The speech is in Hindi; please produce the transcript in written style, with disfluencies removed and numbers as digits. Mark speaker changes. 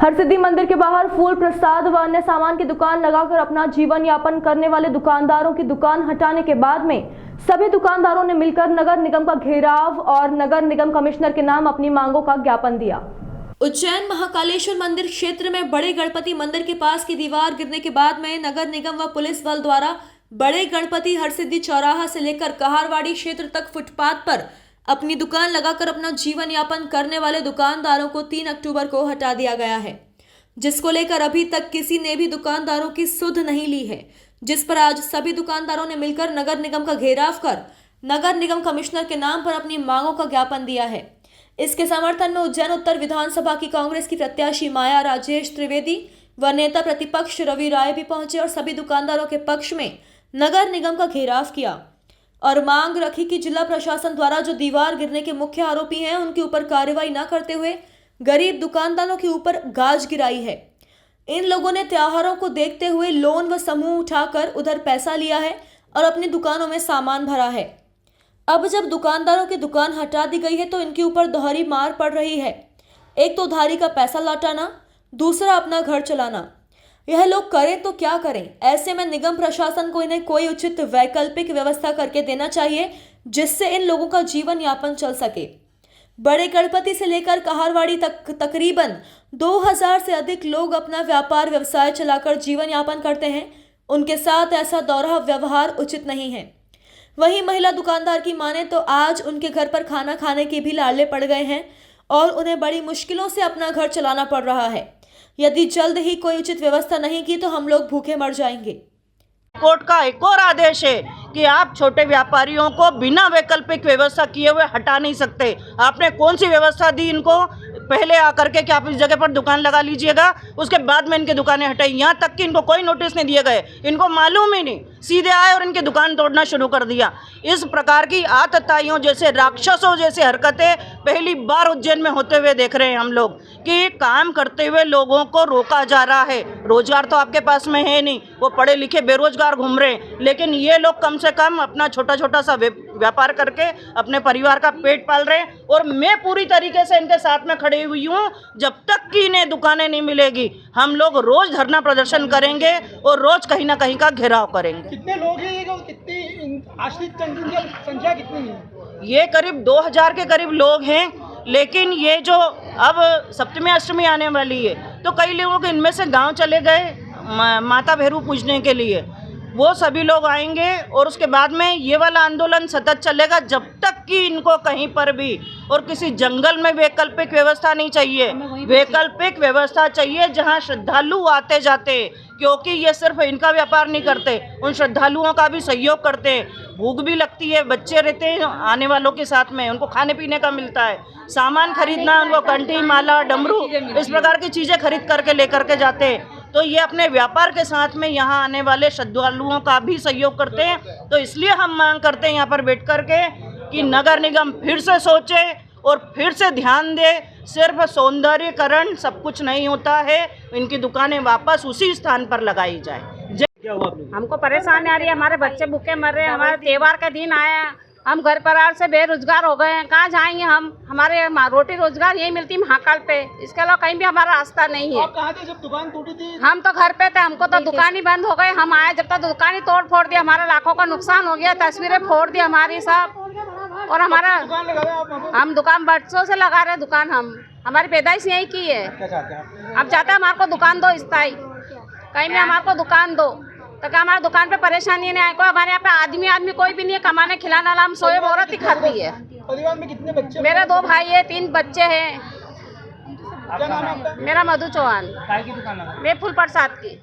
Speaker 1: हरसिद्धि मंदिर के बाहर फूल प्रसाद व अन्य सामान की दुकान लगाकर अपना जीवन यापन करने वाले दुकानदारों की दुकान हटाने के बाद में सभी दुकानदारों ने मिलकर नगर निगम का घेराव और नगर निगम कमिश्नर के नाम अपनी मांगों का ज्ञापन दिया। उज्जैन महाकालेश्वर मंदिर क्षेत्र में बड़े गणपति मंदिर के पास की दीवार गिरने के बाद में नगर निगम व पुलिस बल द्वारा बड़े गणपति हरसिद्धि चौराहा से लेकर कहारवाड़ी क्षेत्र तक फुटपाथ पर अपनी दुकान लगाकर अपना जीवन यापन करने वाले दुकानदारों को 3 अक्टूबर को हटा दिया गया है, जिसको लेकर अभी तक किसी ने भी दुकानदारों की सुध नहीं ली है, जिस पर आज सभी दुकानदारों ने मिलकर नगर निगम का घेराव कर नगर निगम कमिश्नर के नाम पर अपनी मांगों का ज्ञापन दिया है। इसके समर्थन में उज्जैन उत्तर विधानसभा की कांग्रेस की प्रत्याशी माया राजेश त्रिवेदी व नेता प्रतिपक्ष रवि राय भी पहुंचे और सभी दुकानदारों के पक्ष में नगर निगम का घेराव किया और मांग रखी कि जिला प्रशासन द्वारा जो दीवार गिरने के मुख्य आरोपी हैं उनके ऊपर कार्रवाई न करते हुए गरीब दुकानदारों के ऊपर गाज गिराई है। इन लोगों ने त्योहारों को देखते हुए लोन व समूह उठाकर उधर पैसा लिया है और अपनी दुकानों में सामान भरा है। अब जब दुकानदारों की दुकान हटा दी गई है तो इनके ऊपर दोहरी मार पड़ रही है। एक तो उधारी का पैसा लौटाना, दूसरा अपना घर चलाना। यह लोग करें तो क्या करें? ऐसे में निगम प्रशासन को इन्हें कोई उचित वैकल्पिक व्यवस्था करके देना चाहिए जिससे इन लोगों का जीवन यापन चल सके। बड़े गणपति से लेकर कहारवाड़ी तक तकरीबन 2000 से अधिक लोग अपना व्यापार व्यवसाय चलाकर जीवन यापन करते हैं। उनके साथ ऐसा दोहरा व्यवहार उचित नहीं है। वहीं महिला दुकानदार की माने तो आज उनके घर पर खाना खाने के भी लाले पड़ गए हैं और उन्हें बड़ी मुश्किलों से अपना घर चलाना पड़ रहा है। यदि जल्द ही कोई उचित व्यवस्था नहीं की तो हम लोग भूखे मर जाएंगे।
Speaker 2: कोर्ट का एक और आदेश है कि आप छोटे व्यापारियों को बिना वैकल्पिक व्यवस्था किए हुए हटा नहीं सकते। आपने कौन सी व्यवस्था दी इनको? पहले आकर के कि आप इस जगह पर दुकान लगा लीजिएगा, उसके बाद में इनकी दुकानें हटाई। यहाँ तक कि इनको कोई नोटिस नहीं दिए गए, इनको मालूम ही नहीं, सीधे आए और इनकी दुकान तोड़ना शुरू कर दिया। इस प्रकार की आतताइयों जैसे राक्षसों जैसे हरकतें पहली बार उज्जैन में होते हुए देख रहे हैं हम लोग कि काम करते हुए लोगों को रोका जा रहा है। रोजगार तो आपके पास में है नहीं, वो पढ़े लिखे बेरोजगार घूम रहे हैं, लेकिन ये लोग कम से कम अपना छोटा छोटा सा व्यापार करके अपने परिवार का पेट पाल रहे हैं। और मैं पूरी तरीके से इनके साथ में खड़ी हुई हूँ। जब तक कि इन्हें दुकानें नहीं मिलेगी हम लोग रोज धरना प्रदर्शन करेंगे और रोज कहीं ना कहीं का घेराव करेंगे।
Speaker 3: कितने लोग हैं? कितनी आश्रित संख्या कितनी है?
Speaker 2: ये करीब 2000 के करीब लोग हैं, लेकिन ये जो अब सप्तमी अष्टमी आने वाली है तो कई लोग इनमें से गांव चले गए माता भैरू पूजने के लिए। वो सभी लोग आएंगे और उसके बाद में ये वाला आंदोलन सतत चलेगा जब तक कि इनको कहीं पर भी और किसी जंगल में वैकल्पिक व्यवस्था नहीं चाहिए। वैकल्पिक व्यवस्था चाहिए जहां श्रद्धालु आते जाते, क्योंकि ये सिर्फ इनका व्यापार नहीं करते, उन श्रद्धालुओं का भी सहयोग करते हैं। भूख भी लगती है, बच्चे रहते हैं आने वालों के साथ में, उनको खाने पीने का मिलता है, सामान खरीदना, उनको कंठी माला डमरू इस प्रकार की चीज़ें खरीद करके लेकर के जाते हैं। तो ये अपने व्यापार के साथ में यहाँ आने वाले श्रद्धालुओं का भी सहयोग करते हैं। तो इसलिए हम मांग करते हैं यहाँ पर बैठ कर के कि नगर निगम फिर से सोचे और फिर से ध्यान दे। सिर्फ सौंदर्यीकरण सब कुछ नहीं होता है, इनकी दुकानें वापस उसी स्थान पर लगाई जाए।
Speaker 4: हमको परेशानी आ रही है, हमारे बच्चे भूखे मर रहे हैं, हमारे त्योहार का दिन आया, हम घर परिवार से बेरोजगार हो गए हैं, कहाँ जाएंगे हम? हमारे रोटी रोजगार यही मिलती महाकाल पे, इसके अलावा कहीं भी हमारा रास्ता नहीं है।
Speaker 3: आप कहाँ थे जब दुकान टूटी थी? हम
Speaker 4: तो घर पे थे, हमको तो दुकान ही बंद हो गए। हम आए जब तक तो दुकान ही तोड़ फोड़ दी, हमारा लाखों का नुकसान हो गया, तस्वीरें फोड़ दी हमारी सब। और हमारा
Speaker 3: दुकान लगा रहे आप?
Speaker 4: हम दुकान बरसों से लगा रहे दुकान, हम हमारी पैदाइश यही की है। अब चाहते हैं हमारे को दुकान दो स्थायी, कहीं भी हमारे को दुकान दो, तो क्या हमारे दुकान पे परेशानी नहीं आए? कोई हमारे यहाँ पे आदमी कोई भी नहीं है कमाने खिलाने वाला, हम सोए औरत ही खाती है।
Speaker 3: परिवार में कितने बच्चे?
Speaker 4: मेरे 2 भाई है, 3 बच्चे हैं।
Speaker 3: क्या नाम है आपका?
Speaker 4: मेरा मधु चौहान।
Speaker 3: काय की दुकान लगा?
Speaker 4: मैं फूल प्रसाद की।